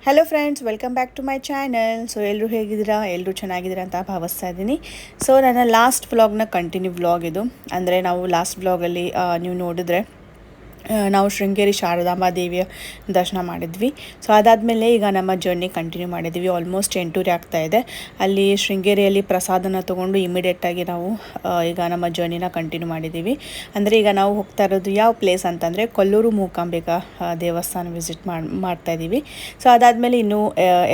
Hello friends, welcome back to my channel. So ಎಲ್ಲರೂ ಹೇಗಿದ್ದೀರಾ? ಎಲ್ಲರೂ ಚೆನ್ನಾಗಿದ್ದೀರಾ ಅಂತ ಭಾವಿಸ್ತಾ ಇದ್ದೀನಿ. ಸೊ ನನ್ನ ಲಾಸ್ಟ್ ವ್ಲಾಗ್ನ ಕಂಟಿನ್ಯೂ ವ್ಲಾಗ್ ಇದು. ಅಂದರೆ ನಾವು ಲಾಸ್ಟ್ ವ್ಲಾಗಲ್ಲಿ ನೀವು ನೋಡಿದ್ರೆ ನಾವು ಶೃಂಗೇರಿ ಶಾರದಾಂಬಾ ದೇವಿಯ ದರ್ಶನ ಮಾಡಿದ್ವಿ. ಸೊ ಅದಾದಮೇಲೆ ಈಗ ನಮ್ಮ ಜರ್ನಿ ಕಂಟಿನ್ಯೂ ಮಾಡಿದ್ವಿ. ಆಲ್ಮೋಸ್ಟ್ 8:30 ಆಗ್ತಾಯಿದೆ. ಅಲ್ಲಿ ಶೃಂಗೇರಿಯಲ್ಲಿ ಪ್ರಸಾದನ ತೊಗೊಂಡು ಇಮಿಡಿಯೇಟಾಗಿ ನಾವು ಈಗ ನಮ್ಮ ಜರ್ನಿನ ಕಂಟಿನ್ಯೂ ಮಾಡಿದ್ದೀವಿ. ಅಂದರೆ ಈಗ ನಾವು ಹೋಗ್ತಾ ಇರೋದು ಯಾವ ಪ್ಲೇಸ್ ಅಂತಂದರೆ ಕೊಲ್ಲೂರು ಮೂಕಾಂಬಿಕಾ ದೇವಸ್ಥಾನ ವಿಸಿಟ್ ಮಾಡ್ತಾಯಿದ್ದೀವಿ. ಸೊ ಅದಾದಮೇಲೆ ಇನ್ನೂ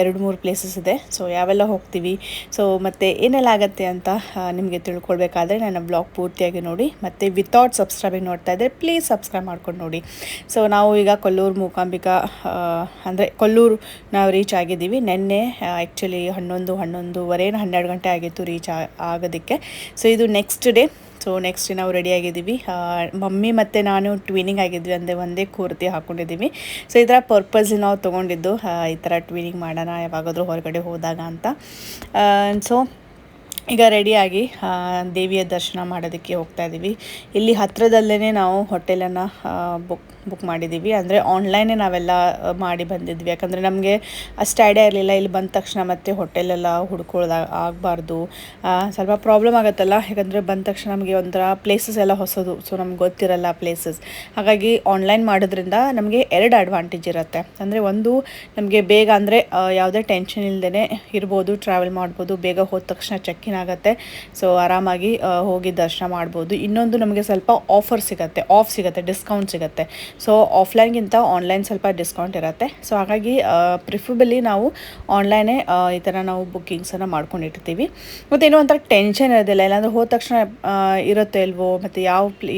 2-3 ಪ್ಲೇಸಸ್ ಇದೆ. ಸೊ ಯಾವೆಲ್ಲ ಹೋಗ್ತೀವಿ, ಸೊ ಮತ್ತು ಏನೆಲ್ಲ ಆಗುತ್ತೆ ಅಂತ ನಿಮಗೆ ತಿಳ್ಕೊಳ್ಬೇಕಾದ್ರೆ ನನ್ನ ಬ್ಲಾಗ್ ಪೂರ್ತಿಯಾಗಿ ನೋಡಿ. ಮತ್ತು ವಿತೌಟ್ ಸಬ್ಸ್ಕ್ರೈಬಿಂಗ್ ನೋಡ್ತಾ ಇದ್ದರೆ ಪ್ಲೀಸ್ ಸಬ್ಸ್ಕ್ರೈಬ್ ಮಾಡ್ಕೊಂಡು ನೋಡಿ. ಸೊ ನಾವು ಈಗ ಕೊಲ್ಲೂರು ಮೂಕಾಂಬಿಕಾ ಅಂದರೆ ಕೊಲ್ಲೂರು ನಾವು ರೀಚ್ ಆಗಿದ್ದೀವಿ. ನಿನ್ನೆ ಆ್ಯಕ್ಚುಲಿ 11:30 12 ಗಂಟೆ ಆಗಿತ್ತು ರೀಚ್ ಆಗೋದಕ್ಕೆ. ಸೊ ಇದು ನೆಕ್ಸ್ಟ್ ಡೇ. ಸೊ ನೆಕ್ಸ್ಟ್ ನಾವು ರೆಡಿ ಆಗಿದ್ದೀವಿ. ಮಮ್ಮಿ ಮತ್ತು ನಾನು ಟ್ವಿನಿಂಗ್ ಆಗಿದ್ವಿ, ಅಂದರೆ ಒಂದೇ ಕೂರ್ತಿ ಹಾಕ್ಕೊಂಡಿದ್ದೀವಿ. ಸೊ ಇದರ ಪರ್ಪಸ್ ನಾವು ತೊಗೊಂಡಿದ್ದು ಈ ಥರ ಟ್ವಿನಿಂಗ್ ಮಾಡೋಣ ಯಾವಾಗಾದರೂ ಹೊರಗಡೆ ಹೋದಾಗ ಅಂತ. ಸೊ ಈಗ ರೆಡಿಯಾಗಿ ದೇವಿಯ ದರ್ಶನ ಮಾಡೋದಕ್ಕೆ ಹೋಗ್ತಾ ಇದ್ದೀವಿ. ಇಲ್ಲಿ ಹತ್ತಿರದಲ್ಲೇ ನಾವು ಹೋಟೆಲನ್ನು ಬುಕ್ ಮಾಡಿದ್ದೀವಿ. ಅಂದರೆ ಆನ್ಲೈನೇ ನಾವೆಲ್ಲ ಮಾಡಿ ಬಂದಿದ್ವಿ. ಯಾಕಂದರೆ ನಮಗೆ ಅಷ್ಟು ಐಡಿಯಾ ಇರಲಿಲ್ಲ. ಇಲ್ಲಿ ಬಂದ ತಕ್ಷಣ ಮತ್ತೆ ಹೋಟೆಲೆಲ್ಲ ಹುಡ್ಕೊಳ್ಳೋದಾಗ ಆಗಬಾರ್ದು, ಸ್ವಲ್ಪ ಪ್ರಾಬ್ಲಮ್ ಆಗುತ್ತಲ್ಲ. ಯಾಕಂದರೆ ಬಂದ ತಕ್ಷಣ ನಮಗೆ ಒಂಥರ ಪ್ಲೇಸಸ್ ಎಲ್ಲ ಹೊಸದು, ಸೊ ನಮ್ಗೆ ಗೊತ್ತಿರಲ್ಲ ಪ್ಲೇಸಸ್. ಹಾಗಾಗಿ ಆನ್ಲೈನ್ ಮಾಡೋದ್ರಿಂದ ನಮಗೆ 2 ಅಡ್ವಾಂಟೇಜ್ ಇರುತ್ತೆ. ಅಂದರೆ ಒಂದು, ನಮಗೆ ಬೇಗ ಅಂದರೆ ಯಾವುದೇ ಟೆನ್ಷನ್ ಇಲ್ಲದೇ ಇರ್ಬೋದು, ಟ್ರಾವೆಲ್ ಮಾಡ್ಬೋದು. ಬೇಗ ಹೋದ ತಕ್ಷಣ ಚೆಕ್ಕಿನ್ ಆಗುತ್ತೆ. ಸೊ ಆರಾಮಾಗಿ ಹೋಗಿ ದರ್ಶನ ಮಾಡ್ಬೋದು. ಇನ್ನೊಂದು, ನಮಗೆ ಸ್ವಲ್ಪ ಆಫ್ ಸಿಗುತ್ತೆ, ಡಿಸ್ಕೌಂಟ್ ಸಿಗುತ್ತೆ. ಸೊ ಆಫ್ಲೈನ್ಗಿಂತ ಆನ್ಲೈನ್ ಸ್ವಲ್ಪ ಡಿಸ್ಕೌಂಟ್ ಇರುತ್ತೆ. ಸೊ ಹಾಗಾಗಿ ಪ್ರಿಫರಬಲಿ ನಾವು ಆನ್ಲೈನೇ ಈ ಥರ ನಾವು ಬುಕ್ಕಿಂಗ್ಸನ್ನು ಮಾಡ್ಕೊಂಡಿರ್ತೀವಿ. ಮತ್ತು ಏನೋ ಒಂಥರ ಟೆನ್ಷನ್ ಇರೋದಿಲ್ಲ. ಇಲ್ಲಾಂದರೆ ಹೋದ ತಕ್ಷಣ ಇರುತ್ತೆ ಇಲ್ವೋ, ಮತ್ತು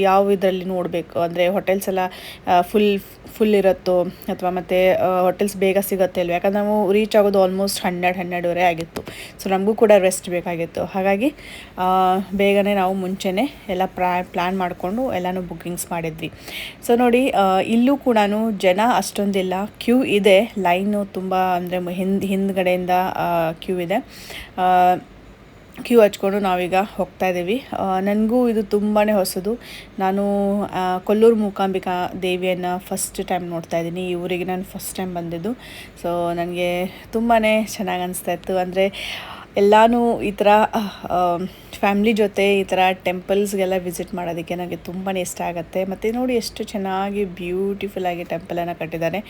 ಯಾವ ಇದರಲ್ಲಿ ನೋಡಬೇಕು, ಅಂದರೆ ಹೋಟೆಲ್ಸ್ ಎಲ್ಲ ಫುಲ್ ಇರುತ್ತೋ, ಅಥವಾ ಮತ್ತು ಹೋಟೆಲ್ಸ್ ಬೇಗ ಸಿಗುತ್ತೆ ಇಲ್ವೋ. ಯಾಕಂದರೆ ನಾವು ರೀಚ್ ಆಗೋದು ಆಲ್ಮೋಸ್ಟ್ 12-12:30 ಆಗಿತ್ತು. ಸೊ ನಮಗೂ ಕೂಡ ರೆಸ್ಟ್ ಬೇಕಾಗಿತ್ತು. ಹಾಗಾಗಿ ಬೇಗನೆ ನಾವು ಮುಂಚೆನೇ ಎಲ್ಲ ಪ್ಲ್ಯಾನ್ ಮಾಡಿಕೊಂಡು ಎಲ್ಲನೂ ಬುಕ್ಕಿಂಗ್ಸ್ ಮಾಡಿದ್ವಿ. ಸೊ ನೋಡಿ, ಇಲ್ಲೂ ಕೂಡ ಜನ ಅಷ್ಟೊಂದಿಲ್ಲ, ಕ್ಯೂ ಇದೆ, ಲೈನು ತುಂಬ, ಅಂದರೆ ಹಿಂದ್ಗಡೆಯಿಂದ ಕ್ಯೂ ಇದೆ. ಕ್ಯೂ ಹಚ್ಕೊಂಡು ನಾವೀಗ ಹೋಗ್ತಾ ಇದ್ದೀವಿ. ನನಗೂ ಇದು ತುಂಬಾ ಹೊಸದು. ನಾನು ಕೊಲ್ಲೂರು ಮೂಕಾಂಬಿಕಾ ದೇವಿಯನ್ನು ಫಸ್ಟ್ ಟೈಮ್ ನೋಡ್ತಾ ಇದ್ದೀನಿ. ಈ ಊರಿಗೆ ನಾನು ಫಸ್ಟ್ ಟೈಮ್ ಬಂದಿದ್ದು. ಸೊ ನನಗೆ ತುಂಬಾ ಚೆನ್ನಾಗಿ ಅನಿಸ್ತಾ ಇತ್ತು. ಅಂದರೆ ಎಲ್ಲನೂ ಈ ಥರ ಫ್ಯಾಮ್ಲಿ ಜೊತೆ ಈ ಥರ ಟೆಂಪಲ್ಸ್ಗೆಲ್ಲ ವಿಸಿಟ್ ಮಾಡೋದಕ್ಕೆ ನನಗೆ ತುಂಬಾ ಇಷ್ಟ ಆಗುತ್ತೆ. ಮತ್ತು ನೋಡಿ ಎಷ್ಟು ಚೆನ್ನಾಗಿ ಬ್ಯೂಟಿಫುಲ್ಲಾಗಿ ಟೆಂಪಲನ್ನು ಕಟ್ಟಿದ್ದಾರೆ,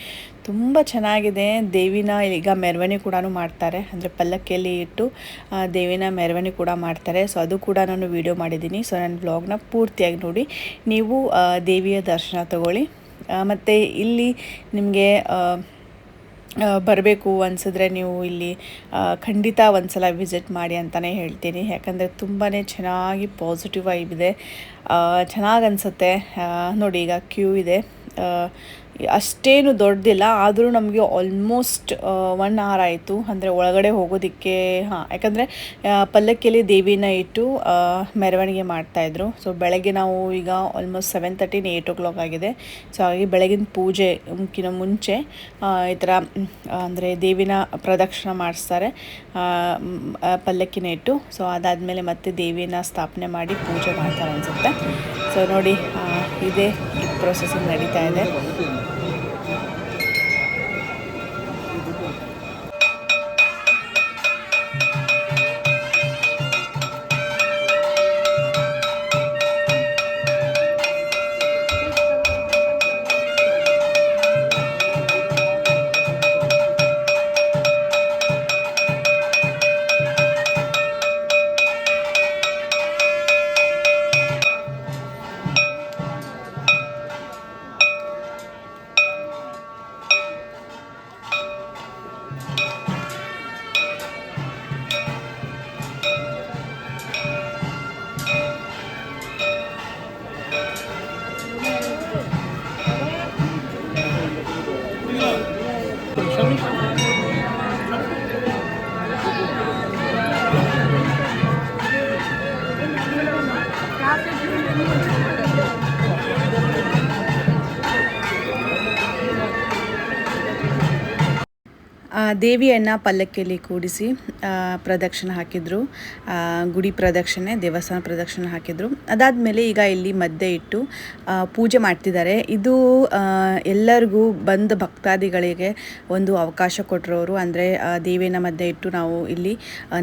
ತುಂಬ ಚೆನ್ನಾಗಿದೆ. ದೇವಿನ ಈಗ ಮೆರವಣಿಗೆ ಕೂಡ ಮಾಡ್ತಾರೆ, ಅಂದರೆ ಪಲ್ಲಕ್ಕಿಯಲ್ಲಿ ಇಟ್ಟು ದೇವಿನ ಮೆರವಣಿಗೆ ಕೂಡ ಮಾಡ್ತಾರೆ. ಸೊ ಅದು ಕೂಡ ನಾನು ವಿಡಿಯೋ ಮಾಡಿದ್ದೀನಿ. ಸೊ ನನ್ನ ವ್ಲಾಗ್ನ ಪೂರ್ತಿಯಾಗಿ ನೋಡಿ, ನೀವು ದೇವಿಯ ದರ್ಶನ ತಗೊಳ್ಳಿ. ಮತ್ತು ಇಲ್ಲಿ ನಿಮಗೆ ಬರಬೇಕು ಅನಿಸಿದ್ರೆ ನೀವು ಇಲ್ಲಿ ಖಂಡಿತ ಒಂದು ಸಲ ವಿಸಿಟ್ ಮಾಡಿ ಅಂತಲೇ ಹೇಳ್ತೀನಿ. ಯಾಕಂದರೆ ತುಂಬಾ ಚೆನ್ನಾಗಿ ಪಾಸಿಟಿವ್ ವೈಬ್ ಇದೆ, ಚೆನ್ನಾಗಿ ಅನಿಸುತ್ತೆ. ನೋಡಿ, ಈಗ ಕ್ಯೂ ಇದೆ, ಅಷ್ಟೇನು ದೊಡ್ಡದಿಲ್ಲ, ಆದರೂ ನಮಗೆ ಆಲ್ಮೋಸ್ಟ್ 1 hour ಆಯಿತು. ಅಂದರೆ ಒಳಗಡೆ ಹೋಗೋದಕ್ಕೆ. ಯಾಕಂದರೆ ಪಲ್ಲಕ್ಕಿಯಲ್ಲಿ ದೇವಿನ ಇಟ್ಟು ಮೆರವಣಿಗೆ ಮಾಡ್ತಾಯಿದ್ರು. ಸೊ ಬೆಳಗ್ಗೆ ನಾವು ಈಗ ಆಲ್ಮೋಸ್ಟ್ 7:30 8 o'clock ಆಗಿದೆ. ಸೊ ಹಾಗಾಗಿ ಬೆಳಗಿನ ಪೂಜೆಗಿಂತ ಮುಂಚೆ ಈ ಥರ ಅಂದರೆ ದೇವಿನ ಪ್ರದಕ್ಷಿಣೆ ಮಾಡಿಸ್ತಾರೆ ಪಲ್ಲಕ್ಕಿನ ಇಟ್ಟು. ಸೊ ಅದಾದಮೇಲೆ ಮತ್ತೆ ದೇವಿನ ಸ್ಥಾಪನೆ ಮಾಡಿ ಪೂಜೆ ಮಾಡ್ತಾರೆ ಅನಿಸುತ್ತೆ. ಸೊ ನೋಡಿ, ಇದೇ ಪ್ರೊಸೆಸಿಂಗ್ ನಡೀತಾ ಇದೆ. ದೇವಿಯನ್ನು ಪಲ್ಲಕ್ಕಿಯಲ್ಲಿ ಕೂಡಿಸಿ ಪ್ರದಕ್ಷಿಣೆ ಹಾಕಿದರು. ಗುಡಿ ಪ್ರದಕ್ಷಿಣೆ, ದೇವಸ್ಥಾನ ಪ್ರದಕ್ಷಿಣೆ ಹಾಕಿದರು. ಅದಾದಮೇಲೆ ಈಗ ಇಲ್ಲಿ ಮಧ್ಯೆ ಇಟ್ಟು ಪೂಜೆ ಮಾಡ್ತಿದ್ದಾರೆ. ಇದು ಎಲ್ಲರಿಗೂ ಬಂದ ಭಕ್ತಾದಿಗಳಿಗೆ ಒಂದು ಅವಕಾಶ ಕೊಟ್ಟರೋರು. ಅಂದರೆ ದೇವಿಯನ್ನು ಮಧ್ಯೆ ಇಟ್ಟು ನಾವು ಇಲ್ಲಿ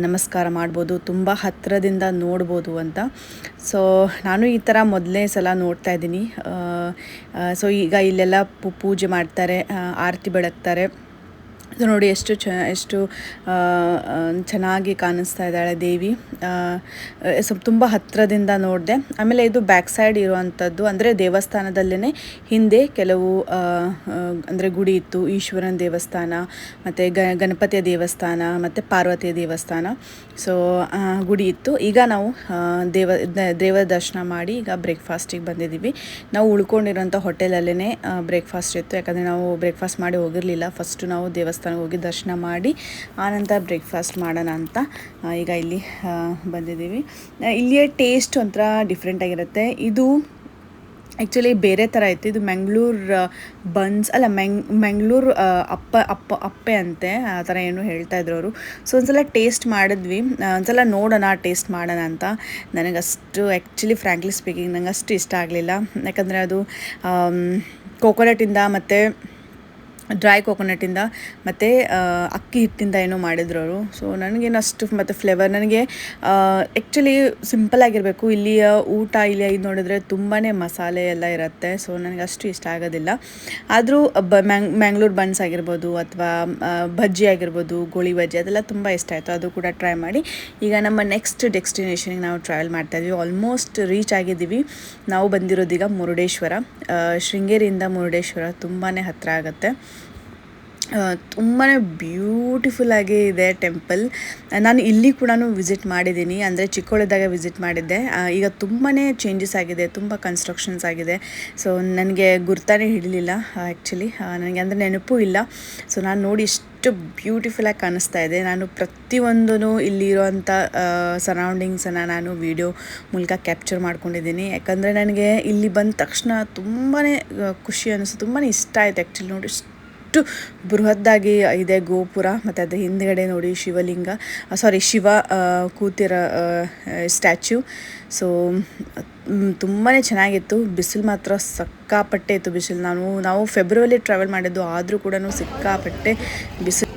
ನಮಸ್ಕಾರ ಮಾಡ್ಬೋದು, ತುಂಬ ಹತ್ತಿರದಿಂದ ನೋಡ್ಬೋದು ಅಂತ. ಸೊ ನಾನು ಈ ಥರ ಮೊದಲನೇ ಸಲ ನೋಡ್ತಾ ಇದ್ದೀನಿ. ಸೊ ಈಗ ಇಲ್ಲೆಲ್ಲ ಪೂಜೆ ಮಾಡ್ತಾರೆ, ಆರತಿ ಬೆಳಗ್ತಾರೆ. ಸೊ ನೋಡಿ ಎಷ್ಟು ಚೆನ್ನಾಗಿ ಕಾಣಿಸ್ತಾ ಇದ್ದಾಳೆ ದೇವಿ. ತುಂಬ ಹತ್ತಿರದಿಂದ ನೋಡಿದೆ. ಆಮೇಲೆ ಇದು ಬ್ಯಾಕ್ ಸೈಡ್ ಇರುವಂಥದ್ದು, ಅಂದರೆ ದೇವಸ್ಥಾನದಲ್ಲೇ ಹಿಂದೆ ಕೆಲವು ಅಂದರೆ ಗುಡಿ ಇತ್ತು. ಈಶ್ವರನ ದೇವಸ್ಥಾನ ಮತ್ತು ಗಣಪತಿಯ ದೇವಸ್ಥಾನ ಮತ್ತು ಪಾರ್ವತಿಯ ದೇವಸ್ಥಾನ. ಸೊ ಗುಡಿ ಇತ್ತು. ಈಗ ನಾವು ದೇವರ ದರ್ಶನ ಮಾಡಿ ಈಗ ಬ್ರೇಕ್ಫಾಸ್ಟಿಗೆ ಬಂದಿದ್ದೀವಿ. ನಾವು ಉಳ್ಕೊಂಡಿರೋಂಥ ಹೋಟೆಲಲ್ಲೇ ಬ್ರೇಕ್ಫಾಸ್ಟ್ ಇತ್ತು. ಯಾಕಂದರೆ ನಾವು ಬ್ರೇಕ್ಫಾಸ್ಟ್ ಮಾಡಿ ಹೋಗಿರಲಿಲ್ಲ. ಫಸ್ಟು ನಾವು ದೇವಸ್ಥಾನಕ್ಕೆ ಹೋಗಿ ದರ್ಶನ ಮಾಡಿ ಆನಂತರ ಬ್ರೇಕ್ಫಾಸ್ಟ್ ಮಾಡೋಣ ಅಂತ ಈಗ ಇಲ್ಲಿ ಬಂದಿದ್ದೀವಿ. ಇಲ್ಲಿಯ ಟೇಸ್ಟ್ ಒಂಥರ ಡಿಫ್ರೆಂಟಾಗಿರುತ್ತೆ. ಇದು ಆ್ಯಕ್ಚುಲಿ ಬೇರೆ ಥರ ಇತ್ತು. ಇದು ಮ್ಯಾಂಗ್ಳೂರು ಬನ್ಸ್ ಅಲ್ಲ, ಮ್ಯಾಂಗ್ಳೂರು ಅಪ್ಪೆ ಅಂತೆ, ಆ ಥರ ಏನು ಹೇಳ್ತಾ ಇದ್ರು ಅವರು. ಸೊ ಒಂದ್ಸಲ ಟೇಸ್ಟ್ ಮಾಡಿದ್ವಿ, ಒಂದ್ಸಲ ನೋಡೋಣ, ಟೇಸ್ಟ್ ಮಾಡೋಣ ಅಂತ. ನನಗಷ್ಟು ಆ್ಯಕ್ಚುಲಿ ಫ್ರ್ಯಾಂಕ್ಲಿ ಸ್ಪೀಕಿಂಗ್ ನಂಗೆ ಅಷ್ಟು ಇಷ್ಟ ಆಗಲಿಲ್ಲ. ಯಾಕಂದರೆ ಅದು ಕೋಕೋನಟ್ಟಿಂದ ಮತ್ತು ಡ್ರೈ ಕೋಕೋನಟ್ಟಿಂದ ಮತ್ತು ಅಕ್ಕಿ ಹಿಟ್ಟಿಂದ ಏನೋ ಮಾಡಿದ್ರು ಅವರು. ಸೊ ನನಗೇನು ಅಷ್ಟು ಮತ್ತು ಫ್ಲೇವರ್ ನನಗೆ ಆ್ಯಕ್ಚುಲಿ ಸಿಂಪಲ್ಲಾಗಿರಬೇಕು. ಇಲ್ಲಿಯ ಊಟ ಇಲ್ಲಿ ಇದು ನೋಡಿದ್ರೆ ತುಂಬಾ ಮಸಾಲೆ ಎಲ್ಲ ಇರುತ್ತೆ. ಸೊ ನನಗೆ ಅಷ್ಟು ಇಷ್ಟ ಆಗೋದಿಲ್ಲ. ಆದರೂ ಮ್ಯಾಂಗ್ಳೂರು ಬನ್ಸ್ ಆಗಿರ್ಬೋದು ಅಥವಾ ಬಜ್ಜಿ ಆಗಿರ್ಬೋದು, ಗೋಳಿ ಬಜ್ಜಿ, ಅದೆಲ್ಲ ತುಂಬ ಇಷ್ಟ ಆಯಿತು. ಅದು ಕೂಡ ಟ್ರೈ ಮಾಡಿ ಈಗ ನಮ್ಮ ನೆಕ್ಸ್ಟ್ ಡೆಸ್ಟಿನೇಷನ್ಗೆ ನಾವು ಟ್ರಾವೆಲ್ ಮಾಡ್ತಾಯಿದ್ವಿ. ಆಲ್ಮೋಸ್ಟ್ ರೀಚ್ ಆಗಿದ್ದೀವಿ. ನಾವು ಬಂದಿರೋದೀಗ ಮುರುಡೇಶ್ವರ. ಶೃಂಗೇರಿಯಿಂದ ಮುರುಡೇಶ್ವರ ತುಂಬಾ ಹತ್ತಿರ ಆಗುತ್ತೆ. ತುಂಬಾ ಬ್ಯೂಟಿಫುಲ್ಲಾಗಿ ಇದೆ ಟೆಂಪಲ್. ನಾನು ಇಲ್ಲಿ ಕೂಡ ವಿಸಿಟ್ ಮಾಡಿದ್ದೀನಿ, ಅಂದರೆ ಚಿಕ್ಕವಳಿದ್ದಾಗ ವಿಸಿಟ್ ಮಾಡಿದ್ದೆ. ಈಗ ತುಂಬಾ ಚೇಂಜಸ್ ಆಗಿದೆ, ತುಂಬ ಕನ್ಸ್ಟ್ರಕ್ಷನ್ಸ್ ಆಗಿದೆ. ಸೊ ನನಗೆ ಗುರ್ತಾನೇ ಹಿಡಲಿಲ್ಲ ಆ್ಯಕ್ಚುಲಿ, ನನಗೆ ಅಂದರೆ ನೆನಪೂ ಇಲ್ಲ. ಸೊ ನಾನು ನೋಡಿ ಇಷ್ಟು ಬ್ಯೂಟಿಫುಲ್ಲಾಗಿ ಕಾಣಿಸ್ತಾ ಇದೆ. ನಾನು ಪ್ರತಿಯೊಂದೂ ಇಲ್ಲಿರುವಂಥ ಸರೌಂಡಿಂಗ್ಸನ್ನು ನಾನು ವಿಡಿಯೋ ಮೂಲಕ ಕ್ಯಾಪ್ಚರ್ ಮಾಡ್ಕೊಂಡಿದ್ದೀನಿ. ಯಾಕಂದರೆ ನನಗೆ ಇಲ್ಲಿ ಬಂದ ತಕ್ಷಣ ತುಂಬಾ ಖುಷಿ ಅನ್ನಿಸ್ತು, ತುಂಬಾ ಇಷ್ಟ ಆಯಿತು ಆ್ಯಕ್ಚುಲಿ. ನೋಡಿ ಬೃಹದ್ದಾಗಿ ಇದೆ ಗೋಪುರ, ಮತ್ತು ಅದು ಹಿಂದ್ಗಡೆ ನೋಡಿ ಶಿವ ಕೂತಿರೋ ಸ್ಟ್ಯಾಚ್ಯೂ. ಸೊ ತುಂಬಾ ಚೆನ್ನಾಗಿತ್ತು. ಬಿಸಿಲು ಮಾತ್ರ ಸಿಕ್ಕಾಪಟ್ಟೆ ಇತ್ತು ಬಿಸಿಲು. ನಾವು ಫೆಬ್ರವರಿ ಟ್ರಾವೆಲ್ ಮಾಡಿದ್ದು, ಆದರೂ ಕೂಡ ಸಿಕ್ಕಾಪಟ್ಟೆ ಬಿಸಿಲು.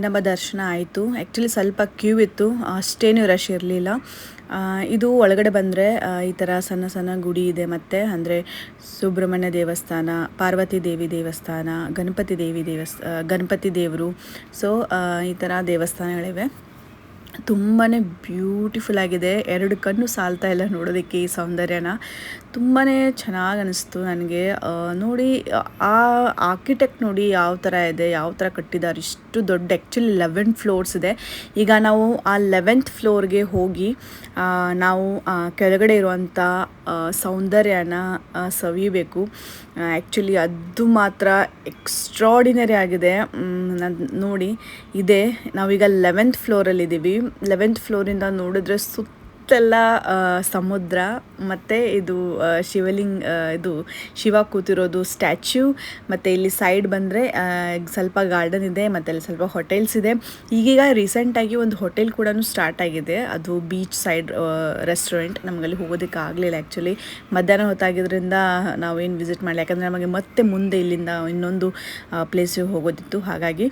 ನಮ್ಮ ದರ್ಶನ ಆಯಿತು. ಆ್ಯಕ್ಚುಲಿ ಸ್ವಲ್ಪ ಕ್ಯೂ ಇತ್ತು, ಅಷ್ಟೇನು ರಶ್ ಇರಲಿಲ್ಲ. ಇದು ಒಳಗಡೆ ಬಂದರೆ ಈ ಥರ ಸಣ್ಣ ಸಣ್ಣ ಗುಡಿ ಇದೆ. ಮತ್ತು ಅಂದರೆ ಸುಬ್ರಹ್ಮಣ್ಯ ದೇವಸ್ಥಾನ, ಪಾರ್ವತಿ ದೇವಿ ದೇವಸ್ಥಾನ, ಗಣಪತಿ ದೇವರು. ಸೊ ಈ ಥರ ದೇವಸ್ಥಾನಗಳಿವೆ. ತುಂಬಾ ಬ್ಯೂಟಿಫುಲ್ಲಾಗಿದೆ. 2 ಕಣ್ಣು ಸಾಲ್ತಾ ಇಲ್ಲ ನೋಡೋದಕ್ಕೆ ಈ ಸೌಂದರ್ಯನ. ತುಂಬಾ ಚೆನ್ನಾಗಿ ಅನ್ನಿಸ್ತು ನನಗೆ. ನೋಡಿ ಆ ಆರ್ಕಿಟೆಕ್ಟ್ ನೋಡಿ ಯಾವ ಥರ ಇದೆ, ಯಾವ ಥರ ಕಟ್ಟಿದ್ದಾರೆ. ಇಷ್ಟು ದೊಡ್ಡ, ಆ್ಯಕ್ಚುಲಿ 11 ಫ್ಲೋರ್ಸ್ ಇದೆ. ಈಗ ನಾವು ಆ 11th ಫ್ಲೋರ್ಗೆ ಹೋಗಿ ನಾವು ಕೆಳಗಡೆ ಇರುವಂಥ ಸೌಂದರ್ಯನ ಸವಿಯಬೇಕು. ಆ್ಯಕ್ಚುಲಿ ಅದು ಮಾತ್ರ ಎಕ್ಸ್ಟ್ರಾಡಿನರಿ ಆಗಿದೆ. ನೋಡಿ ಇದೆ, ನಾವೀಗ 11th ಫ್ಲೋರಲ್ಲಿದ್ದೀವಿ. 11th ಫ್ಲೋರಿಂದ ನೋಡಿದ್ರೆ ಸುತ್ತೆಲ್ಲ ಸಮುದ್ರ, ಮತ್ತು ಇದು ಇದು ಶಿವ ಕೂತಿರೋದು ಸ್ಟ್ಯಾಚ್ಯೂ. ಮತ್ತು ಇಲ್ಲಿ ಸೈಡ್ ಬಂದರೆ ಸ್ವಲ್ಪ ಗಾರ್ಡನ್ ಇದೆ, ಮತ್ತು ಅಲ್ಲಿ ಸ್ವಲ್ಪ ಹೋಟೆಲ್ಸ್ ಇದೆ. ಈಗೀಗ ರೀಸೆಂಟಾಗಿ ಒಂದು ಹೋಟೆಲ್ ಕೂಡ ಸ್ಟಾರ್ಟ್ ಆಗಿದೆ, ಅದು ಬೀಚ್ ಸೈಡ್ ರೆಸ್ಟೋರೆಂಟ್. ನಮಗಲ್ಲಿ ಹೋಗೋದಕ್ಕೆ ಆಗಲಿಲ್ಲ ಆ್ಯಕ್ಚುಲಿ, ಮಧ್ಯಾಹ್ನ ಹೊತ್ತಾಗಿದ್ದರಿಂದ ನಾವೇನು ವಿಸಿಟ್ ಮಾಡಲಿ. ಯಾಕಂದರೆ ನಮಗೆ ಮತ್ತೆ ಮುಂದೆ ಇಲ್ಲಿಂದ ಇನ್ನೊಂದು ಪ್ಲೇಸಿಗೆ ಹೋಗೋದಿತ್ತು. ಹಾಗಾಗಿ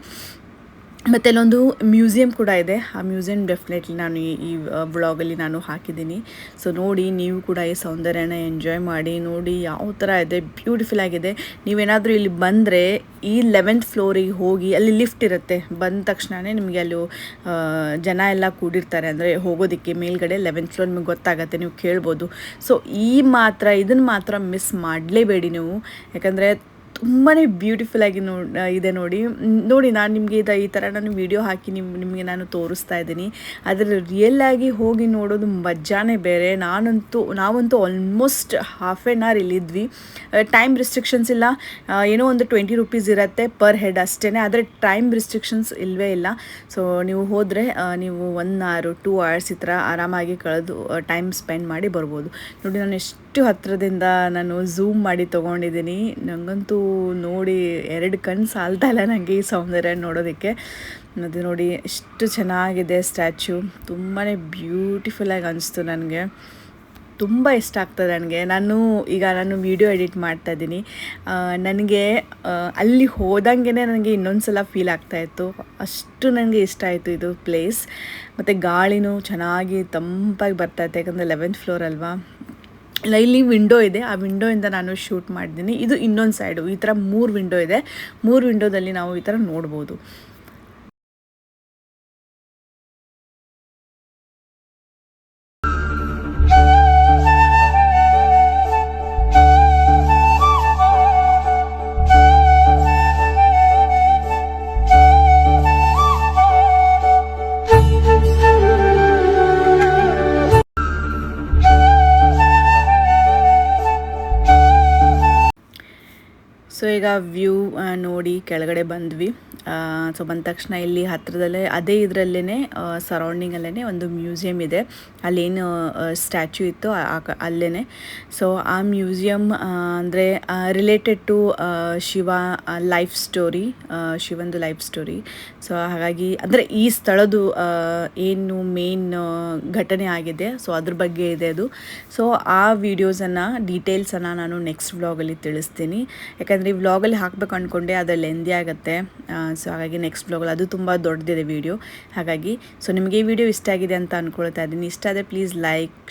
ಮತ್ತು ಅಲ್ಲೊಂದು ಮ್ಯೂಸಿಯಂ ಕೂಡ ಇದೆ. ಆ ಮ್ಯೂಸಿಯಂ ಡೆಫಿನೆಟ್ಲಿ ನಾನು ಈ ವ್ಲಾಗಲ್ಲಿ ನಾನು ಹಾಕಿದ್ದೀನಿ. ಸೊ ನೋಡಿ, ನೀವು ಕೂಡ ಈ ಸೌಂದರ್ಯನ ಎಂಜಾಯ್ ಮಾಡಿ. ನೋಡಿ ಯಾವ ಥರ ಇದೆ, ಬ್ಯೂಟಿಫುಲ್ ಆಗಿದೆ. ನೀವೇನಾದರೂ ಇಲ್ಲಿ ಬಂದರೆ ಈ 11th ಫ್ಲೋರಿಗೆ ಹೋಗಿ, ಅಲ್ಲಿ ಲಿಫ್ಟ್ ಇರುತ್ತೆ. ಬಂದ ತಕ್ಷಣವೇ ನಿಮಗೆ ಅಲ್ಲಿ ಜನ ಎಲ್ಲ ಕೂಡಿರ್ತಾರೆ, ಅಂದರೆ ಹೋಗೋದಕ್ಕೆ ಮೇಲ್ಗಡೆ 11th ಫ್ಲೋರ್ ನಿಮಗೆ ಗೊತ್ತಾಗತ್ತೆ, ನೀವು ಕೇಳ್ಬೋದು. ಸೊ ಇದನ್ನು ಮಾತ್ರ ಮಿಸ್ ಮಾಡಲೇಬೇಡಿ ನೀವು, ಯಾಕಂದರೆ ತುಂಬಾ ಬ್ಯೂಟಿಫುಲ್ಲಾಗಿ ಇದೆ ನೋಡಿ. ನಾನು ನಿಮಗೆ ಈ ಥರ ನಾನು ವೀಡಿಯೋ ಹಾಕಿ ನಿಮಗೆ ನಾನು ತೋರಿಸ್ತಾ ಇದ್ದೀನಿ. ಆದರೆ ರಿಯಲ್ಲಾಗಿ ಹೋಗಿ ನೋಡೋದು ಮಜಾನೇ ಬೇರೆ. ನಾವಂತೂ ಆಲ್ಮೋಸ್ಟ್ ಹಾಫ್ ಆನ್ ಅವರ್ ಇಲ್ಲಿದ್ವಿ. ಟೈಮ್ ರಿಸ್ಟ್ರಿಕ್ಷನ್ಸ್ ಇಲ್ಲ, ಏನೋ ಒಂದು 20 ರೂಪೀಸ್ ಇರುತ್ತೆ ಪರ್ ಹೆಡ್ ಅಷ್ಟೇ. ಆದರೆ ಟೈಮ್ ರಿಸ್ಟ್ರಿಕ್ಷನ್ಸ್ ಇಲ್ಲವೇ ಇಲ್ಲ. ಸೊ ನೀವು ಹೋದರೆ ನೀವು 1 hour 2 hours ಈ ಥರ ಆರಾಮಾಗಿ ಕಳೆದು ಟೈಮ್ ಸ್ಪೆಂಡ್ ಮಾಡಿ ಬರ್ಬೋದು. ನೋಡಿ, ನಾನು ಎಷ್ಟು ಹತ್ತಿರದಿಂದ ನಾನು ಝೂಮ್ ಮಾಡಿ ತೊಗೊಂಡಿದ್ದೀನಿ. ನನಗಂತೂ ನೋಡಿ 2 ಕಣ್ಣು ಸಾಲ್ತಾ ಇಲ್ಲ ನನಗೆ ಈ ಸೌಂದರ್ಯ ನೋಡೋದಕ್ಕೆ. ಅದು ನೋಡಿ ಎಷ್ಟು ಚೆನ್ನಾಗಿದೆ ಸ್ಟ್ಯಾಚ್ಯೂ, ತುಂಬಾ ಬ್ಯೂಟಿಫುಲ್ಲಾಗಿ ಅನಿಸ್ತು ನನಗೆ. ತುಂಬ ಇಷ್ಟ ಆಗ್ತದೆ ನನಗೆ. ನಾನು ವೀಡಿಯೋ ಎಡಿಟ್ ಮಾಡ್ತಾಯಿದ್ದೀನಿ. ನನಗೆ ಅಲ್ಲಿ ಹೋದಂಗೆ ನನಗೆ ಇನ್ನೊಂದು ಸಲ ಫೀಲ್ ಆಗ್ತಾಯಿತ್ತು, ಅಷ್ಟು ನನಗೆ ಇಷ್ಟ ಆಯಿತು ಇದು ಪ್ಲೇಸ್. ಮತ್ತು ಗಾಳಿನೂ ಚೆನ್ನಾಗಿ ತಂಪಾಗಿ ಬರ್ತಾಯಿತ್ತು, ಯಾಕಂದರೆ 11th ಫ್ಲೋರ್ ಅಲ್ವಾ. ಇಲ್ಲಿ ವಿಂಡೋ ಇದೆ, ಆ ವಿಂಡೋಯಿಂದ ನಾನು ಶೂಟ್ ಮಾಡಿದ್ದೀನಿ. ಇದು ಇನ್ನೊಂದು ಸೈಡು, ಈ ಥರ 3 ವಿಂಡೋ ಇದೆ. 3 ವಿಂಡೋದಲ್ಲಿ ನಾವು ಈ ಥರ ನೋಡ್ಬೋದು. ಸೊ ಈಗ ವ್ಯೂ ನೋಡಿ ಕೆಳಗಡೆ ಬಂದ್ವಿ. ಸೊ ಬಂದ ತಕ್ಷಣ ಇಲ್ಲಿ ಹತ್ತಿರದಲ್ಲೇ ಅದೇ ಇದರಲ್ಲೇ ಸರೌಂಡಿಂಗಲ್ಲೇ ಒಂದು ಮ್ಯೂಸಿಯಂ ಇದೆ. ಅಲ್ಲೇನು ಸ್ಟ್ಯಾಚ್ಯೂ ಇತ್ತು ಅಲ್ಲೇ. ಸೊ ಆ ಮ್ಯೂಸಿಯಂ ಅಂದರೆ related to Shiva life story, ಶಿವಂದು ಲೈಫ್ ಸ್ಟೋರಿ. ಸೊ ಹಾಗಾಗಿ ಅಂದರೆ ಈ ಸ್ಥಳದ್ದು ಏನು ಮೇನ್ ಘಟನೆ ಆಗಿದೆ, ಸೊ ಅದ್ರ ಬಗ್ಗೆ ಇದೆ ಅದು. ಸೊ ಆ ವಿಡಿಯೋಸನ್ನು ಡೀಟೇಲ್ಸನ್ನು ನಾನು ನೆಕ್ಸ್ಟ್ ವ್ಲಾಗಲ್ಲಿ ತಿಳಿಸ್ತೀನಿ. ಯಾಕಂದರೆ ಈ ವ್ಲಾಗಲ್ಲಿ ಹಾಕಬೇಕು ಅಂದ್ಕೊಂಡೆ, ಅದು ಲೆಂದಿ ಆಗುತ್ತೆ. ಸೊ ಹಾಗಾಗಿ ನೆಕ್ಸ್ಟ್ ವ್ಲಾಗಲ್ಲಿ, ಅದು ತುಂಬ ದೊಡ್ಡದಿದೆ ವಿಡಿಯೋ. ಹಾಗಾಗಿ ಸೊ ನಿಮಗೆ ಈ ವಿಡಿಯೋ ಇಷ್ಟ ಆಗಿದೆ ಅಂತ ಅಂದ್ಕೊಳ್ತಾ ಇದ್ದೀನಿ. ಇಷ್ಟ ಆದರೆ ಪ್ಲೀಸ್ ಲೈಕ್